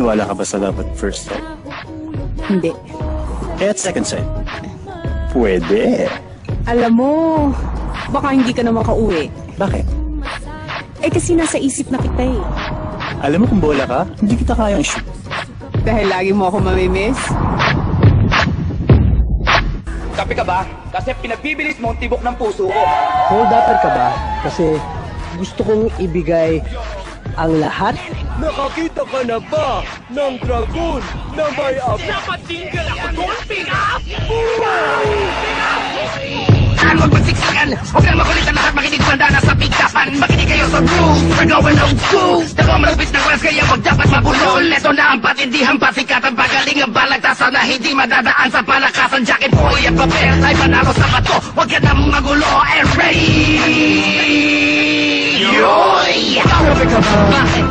Naniniwala ka ba sa love at first sight? Hindi. Eh, at second sight? Pwede. Alam mo, baka hindi ka na makauwi. Bakit? Eh kasi nasa isip na kita eh. Alam mo kung bola ka, hindi kita kayang shoot. Dahil lagi mo ako mamimiss. Kape ka ba? Kasi pinagbibilis mo ang tibok ng puso ko. Hold upper ka ba? Kasi gusto kong ibigay ang lahat. Nakakita ka na ba ng dragon na may apo? Napatinggal ako doon, pick up! Saan magpagsiksakan? Huwag kang makulit ang lahat, makinig sanda na sa pigtapan. Makinig kayo sa groove, we're going old school. Dako malapit na oras kaya wag dapat mabulol. Ito na ang patindihan, pasikatan, pagaling ang balagtasan na hindi madadaan sa palakasan. Jacket, puloy at papel, ay panalo sa bato. Huwag ka nang magulo and ready! Yoy! Bakit?